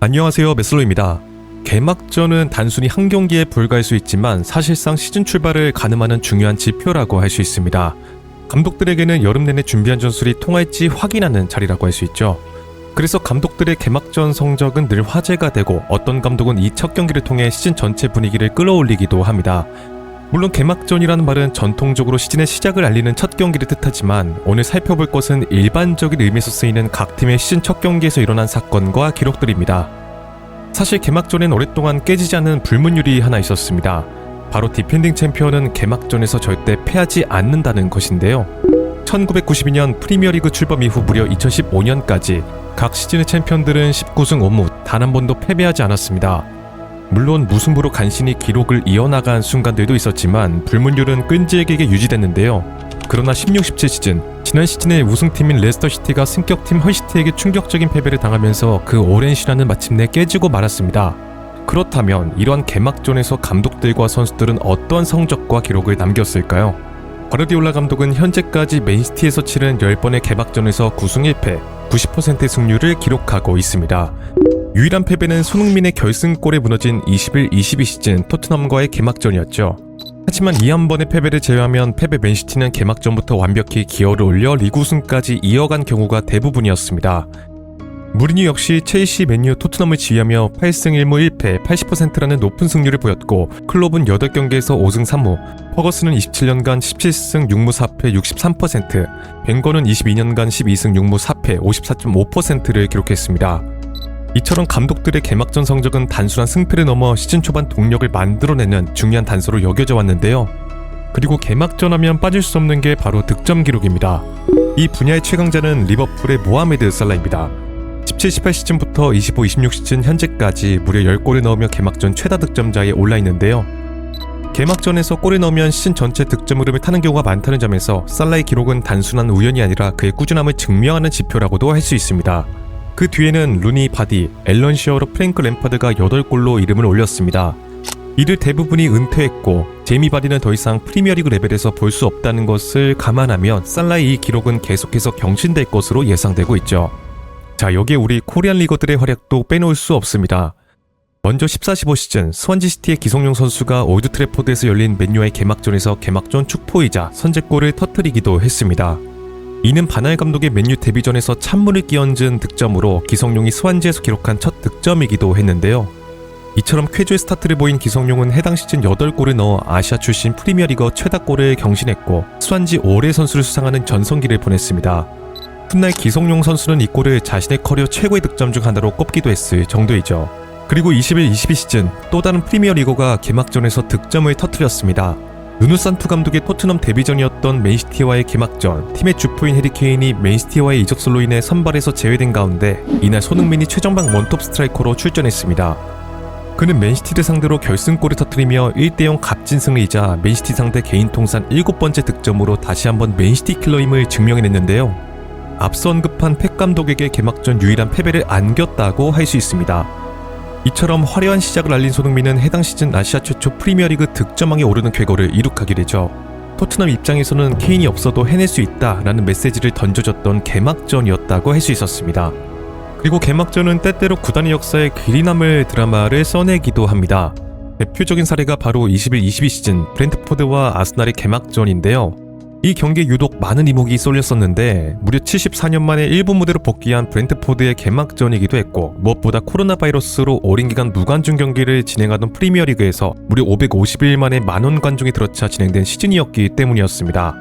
안녕하세요, 메슬로입니다. 개막전은 단순히 한 경기에 불과할 수 있지만 사실상 시즌 출발을 가늠하는 중요한 지표라고 할 수 있습니다. 감독들에게는 여름 내내 준비한 전술이 통할지 확인하는 자리라고 할 수 있죠. 그래서 감독들의 개막전 성적은 늘 화제가 되고 어떤 감독은 이 첫 경기를 통해 시즌 전체 분위기를 끌어올리기도 합니다. 물론 개막전이라는 말은 전통적으로 시즌의 시작을 알리는 첫 경기를 뜻하지만 오늘 살펴볼 것은 일반적인 의미에서 쓰이는 각 팀의 시즌 첫 경기에서 일어난 사건과 기록들입니다. 사실 개막전엔 오랫동안 깨지지 않는 불문율이 하나 있었습니다. 바로 디펜딩 챔피언은 개막전에서 절대 패하지 않는다는 것인데요. 1992년 프리미어리그 출범 이후 무려 2015년까지 각 시즌의 챔피언들은 19승 5무 단 한 번도 패배하지 않았습니다. 물론 무승부로 간신히 기록을 이어나간 순간들도 있었지만 불문율은 끈질기게 유지됐는데요. 그러나 16-17 시즌, 지난 시즌의 우승팀인 레스터시티가 승격팀 헐시티에게 충격적인 패배를 당하면서 그 오랜 신화는 마침내 깨지고 말았습니다. 그렇다면 이러한 개막전에서 감독들과 선수들은 어떤 성적과 기록을 남겼을까요? 과르디올라 감독은 현재까지 맨시티에서 치른 10번의 개막전에서 9승 1패, 90%의 승률을 기록하고 있습니다. 유일한 패배는 손흥민의 결승골에 무너진 21-22 시즌 토트넘과의 개막전이었죠. 하지만 이 한 번의 패배를 제외하면 패배 맨시티는 개막전부터 완벽히 기어를 올려 리그 우승까지 이어간 경우가 대부분이었습니다. 무리뉴 역시 첼시, 맨유, 토트넘을 지휘하며 8승 1무 1패 80%라는 높은 승률을 보였고 클롭은 8경기에서 5승 3무, 퍼거슨은 27년간 17승 6무 4패 63%, 벵거는 22년간 12승 6무 4패 54.5%를 기록했습니다. 이처럼 감독들의 개막전 성적은 단순한 승패를 넘어 시즌 초반 동력을 만들어내는 중요한 단서로 여겨져 왔는데요. 그리고 개막전 하면 빠질 수 없는 게 바로 득점 기록입니다. 이 분야의 최강자는 리버풀의 모하메드 살라입니다. 17-18 시즌부터 25-26 시즌 현재까지 무려 10골을 넣으며 개막전 최다 득점자에 올라있는데요. 개막전에서 골을 넣으면 시즌 전체 득점 흐름을 타는 경우가 많다는 점에서 살라의 기록은 단순한 우연이 아니라 그의 꾸준함을 증명하는 지표라고도 할 수 있습니다. 그 뒤에는 루니, 바디, 앨런 시어러, 프랭크 램파드가 8골로 이름을 올렸습니다. 이들 대부분이 은퇴했고 제이미 바디는 더 이상 프리미어리그 레벨에서 볼 수 없다는 것을 감안하면 살라의 이 기록은 계속해서 경신될 것으로 예상되고 있죠. 자, 여기에 우리 코리안 리거들의 활약도 빼놓을 수 없습니다. 먼저 14-15 시즌 스완지시티의 기성용 선수가 올드 트래포드에서 열린 맨유와의 개막전에서 개막전 축포이자 선제골을 터뜨리기도 했습니다. 이는 바날 감독의 맨유 데뷔전에서 찬물을 끼얹은 득점으로 기성용이 스완지에서 기록한 첫 득점이기도 했는데요. 이처럼 쾌조의 스타트를 보인 기성용은 해당 시즌 8골을 넣어 아시아 출신 프리미어리거 최다골을 경신했고 스완지 올해 선수를 수상하는 전성기를 보냈습니다. 훗날 기성용 선수는 이 골을 자신의 커리어 최고의 득점 중 하나로 꼽기도 했을 정도이죠. 그리고 21-22 시즌 또 다른 프리미어리거가 개막전에서 득점을 터뜨렸습니다. 누누 산투 감독의 토트넘 데뷔전이었던 맨시티와의 개막전, 팀의 주포인 해리 케인이 맨시티와의 이적설로 인해 선발에서 제외된 가운데 이날 손흥민이 최정방 원톱 스트라이커로 출전했습니다. 그는 맨시티를 상대로 결승골을 터뜨리며 1대0 값진 승리이자 맨시티 상대 개인 통산 7번째 득점으로 다시 한번 맨시티 킬러임을 증명해냈는데요. 앞서 언급한 펩 감독에게 개막전 유일한 패배를 안겼다고 할 수 있습니다. 이처럼 화려한 시작을 알린 손흥민은 해당 시즌 아시아 최초 프리미어리그 득점왕에 오르는 쾌거를 이룩하게 되죠. 토트넘 입장에서는 케인이 없어도 해낼 수 있다라는 메시지를 던져줬던 개막전이었다고 할 수 있었습니다. 그리고 개막전은 때때로 구단의 역사에 길이 남을 드라마를 써내기도 합니다. 대표적인 사례가 바로 21-22 시즌 브렌트포드와 아스날의 개막전인데요. 이 경기에 유독 많은 이목이 쏠렸었는데 무려 74년 만에 일본 무대로 복귀한 브렌트포드의 개막전이기도 했고 무엇보다 코로나 바이러스로 오랜 기간 무관중 경기를 진행하던 프리미어리그에서 무려 550일 만에 만원 관중이 들어차 진행된 시즌이었기 때문이었습니다.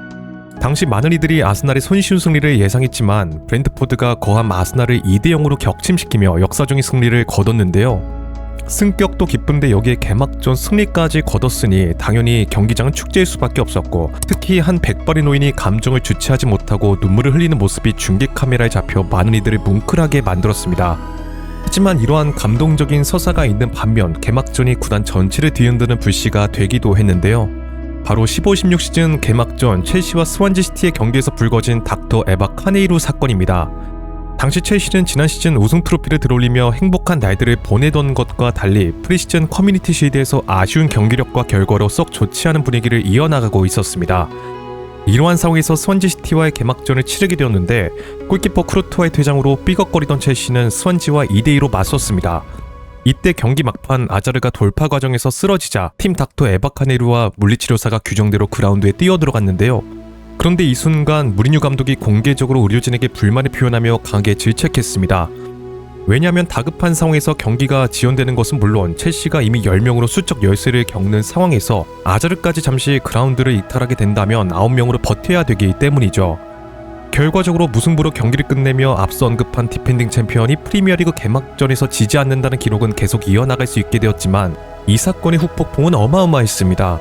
당시 많은 이들이 아스날의 손쉬운 승리를 예상했지만 브렌트포드가 거함 아스날을 2대0으로 격침시키며 역사적인 승리를 거뒀는데요. 승격도 기쁜데 여기에 개막전 승리까지 거뒀으니 당연히 경기장은 축제일 수밖에 없었고 특히 한 100발의 노인이 감정을 주체하지 못하고 눈물을 흘리는 모습이 중계 카메라에 잡혀 많은 이들을 뭉클하게 만들었습니다. 하지만 이러한 감동적인 서사가 있는 반면 개막전이 구단 전체를 뒤흔드는 불씨가 되기도 했는데요. 바로 15-16 시즌 개막전 첼시와 스완지시티의 경기에서 불거진 닥터 에바 카네이루 사건입니다. 당시 첼시는 지난 시즌 우승 트로피를 들어올리며 행복한 날들을 보내던 것과 달리 프리시즌 커뮤니티 쉴드에서 아쉬운 경기력과 결과로 썩 좋지 않은 분위기를 이어나가고 있었습니다. 이러한 상황에서 스완지시티와의 개막전을 치르게 되었는데 골키퍼 크루트와의 퇴장으로 삐걱거리던 첼시는 스완지와 2대2로 맞섰습니다. 이때 경기 막판 아자르가 돌파 과정에서 쓰러지자 팀 닥터 에바카네루와 물리치료사가 규정대로 그라운드에 뛰어들어갔는데요. 그런데 이 순간 무리뉴 감독이 공개적으로 의료진에게 불만을 표현하며 강하게 질책했습니다. 왜냐하면 다급한 상황에서 경기가 지연되는 것은 물론 첼시가 이미 10명으로 수적 열세를 겪는 상황에서 아자르까지 잠시 그라운드를 이탈하게 된다면 9명으로 버텨야 되기 때문이죠. 결과적으로 무승부로 경기를 끝내며 앞서 언급한 디펜딩 챔피언이 프리미어리그 개막전에서 지지 않는다는 기록은 계속 이어나갈 수 있게 되었지만 이 사건의 후폭풍은 어마어마했습니다.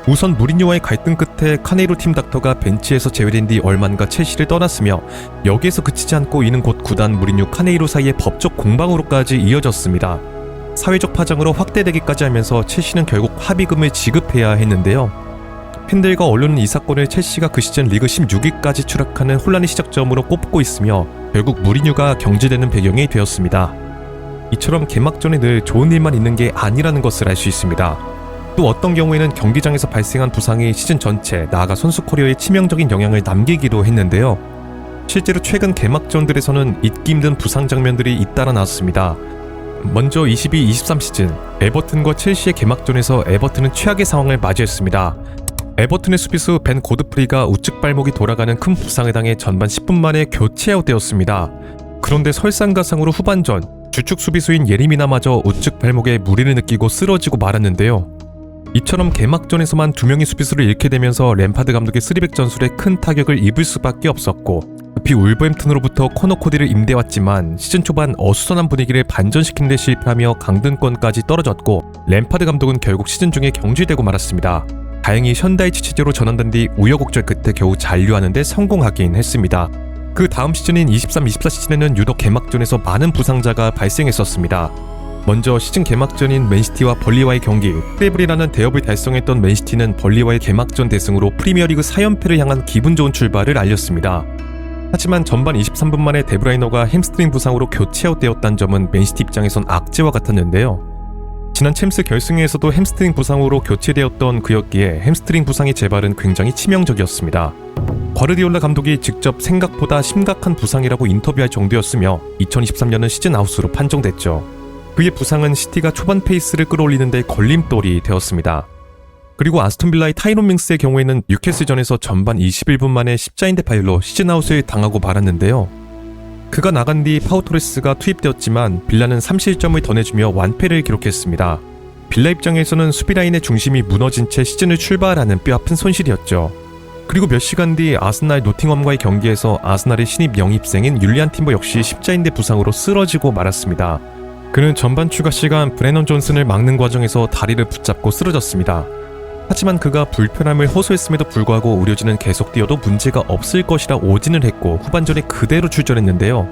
우선 무리뉴와의 갈등 끝에 카네이로 팀 닥터가 벤치에서 제외된 뒤 얼만가 첼시를 떠났으며 여기에서 그치지 않고 이는 곧 구단 무리뉴 카네이로 사이의 법적 공방으로까지 이어졌습니다. 사회적 파장으로 확대되기까지 하면서 첼시는 결국 합의금을 지급해야 했는데요. 팬들과 언론은 이 사건을 첼시가 그 시즌 리그 16위까지 추락하는 혼란의 시작점으로 꼽고 있으며 결국 무리뉴가 경질되는 배경이 되었습니다. 이처럼 개막전에 늘 좋은 일만 있는 게 아니라는 것을 알 수 있습니다. 또 어떤 경우에는 경기장에서 발생한 부상이 시즌 전체, 나아가 선수 커리어에 치명적인 영향을 남기기도 했는데요. 실제로 최근 개막전들에서는 잊기 힘든 부상 장면들이 잇따라 나왔습니다. 먼저 22-23 시즌 에버튼과 첼시의 개막전에서 에버튼은 최악의 상황을 맞이했습니다. 에버튼의 수비수 벤 고드프리가 우측 발목이 돌아가는 큰 부상에 당해 전반 10분 만에 교체 아웃되었습니다. 그런데 설상가상으로 후반전 주축 수비수인 예리미나마저 우측 발목에 무리를 느끼고 쓰러지고 말았는데요. 이처럼 개막전에서만 2명의 수비수를 잃게 되면서 램파드 감독의 3백 전술에 큰 타격을 입을 수밖에 없었고 급히 울버햄튼으로부터 코너 코디를 임대왔지만 시즌 초반 어수선한 분위기를 반전시키는 데 실패하며 강등권까지 떨어졌고 램파드 감독은 결국 시즌 중에 경질되고 말았습니다. 다행히 현다이치 체제로 전환된 뒤 우여곡절 끝에 겨우 잔류하는 데 성공하긴 했습니다. 그 다음 시즌인 23-24 시즌에는 유독 개막전에서 많은 부상자가 발생했었습니다. 먼저 시즌 개막전인 맨시티와 벌리와의 경기, 트래블이라는 대업을 달성했던 맨시티는 벌리와의 개막전 대승으로 프리미어리그 4연패를 향한 기분 좋은 출발을 알렸습니다. 하지만 전반 23분 만에 데브라이너가 햄스트링 부상으로 교체 아웃되었다는 점은 맨시티 입장에선 악재와 같았는데요. 지난 챔스 결승에서도 햄스트링 부상으로 교체되었던 그였기에 햄스트링 부상의 재발은 굉장히 치명적이었습니다. 과르디올라 감독이 직접 생각보다 심각한 부상이라고 인터뷰할 정도였으며 2023년은 시즌 아웃으로 판정됐죠. 그의 부상은 시티가 초반 페이스를 끌어올리는 데 걸림돌이 되었습니다. 그리고 아스톤빌라의 타이론 밍스의 경우에는 뉴캐슬전에서 전반 21분 만에 십자인대 파열로 시즌 아웃을 당하고 말았는데요. 그가 나간 뒤 파우토레스가 투입되었지만 빌라는 3실점을 더 내주며 완패를 기록했습니다. 빌라 입장에서는 수비라인의 중심이 무너진 채 시즌을 출발하는 뼈아픈 손실이었죠. 그리고 몇 시간 뒤 아스날 노팅엄과의 경기에서 아스날의 신입 영입생인 율리안 팀버 역시 십자인대 부상으로 쓰러지고 말았습니다. 그는 전반 추가 시간 브레넌 존슨을 막는 과정에서 다리를 붙잡고 쓰러졌습니다. 하지만 그가 불편함을 호소했음에도 불구하고 의료진은 계속 뛰어도 문제가 없을 것이라 오진을 했고 후반전에 그대로 출전했는데요.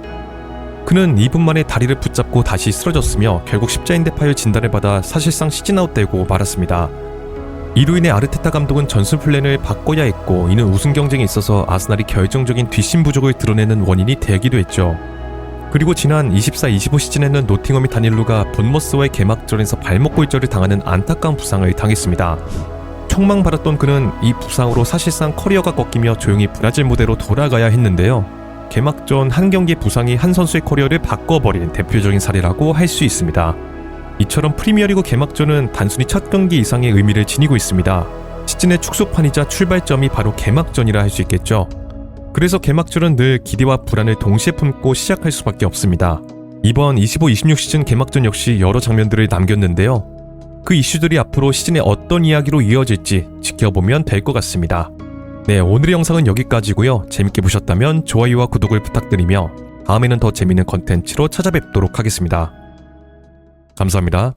그는 2분 만에 다리를 붙잡고 다시 쓰러졌으며 결국 십자인대 파열 진단을 받아 사실상 시즌 아웃되고 말았습니다. 이로 인해 아르테타 감독은 전술 플랜을 바꿔야 했고 이는 우승 경쟁에 있어서 아스날이 결정적인 뒷심 부족을 드러내는 원인이 되기도 했죠. 그리고 지난 24-25 시즌에는 노팅엄의 다닐루가 본머스와의 개막전에서 발목 골절을 당하는 안타까운 부상을 당했습니다. 촉망받았던 그는 이 부상으로 사실상 커리어가 꺾이며 조용히 브라질 무대로 돌아가야 했는데요. 개막전 한 경기의 부상이 한 선수의 커리어를 바꿔버린 대표적인 사례라고 할 수 있습니다. 이처럼 프리미어리그 개막전은 단순히 첫 경기 이상의 의미를 지니고 있습니다. 시즌의 축소판이자 출발점이 바로 개막전이라 할 수 있겠죠. 그래서 개막전은 늘 기대와 불안을 동시에 품고 시작할 수밖에 없습니다. 이번 25-26 시즌 개막전 역시 여러 장면들을 남겼는데요. 그 이슈들이 앞으로 시즌에 어떤 이야기로 이어질지 지켜보면 될 것 같습니다. 네, 오늘의 영상은 여기까지고요. 재밌게 보셨다면 좋아요와 구독을 부탁드리며 다음에는 더 재밌는 컨텐츠로 찾아뵙도록 하겠습니다. 감사합니다.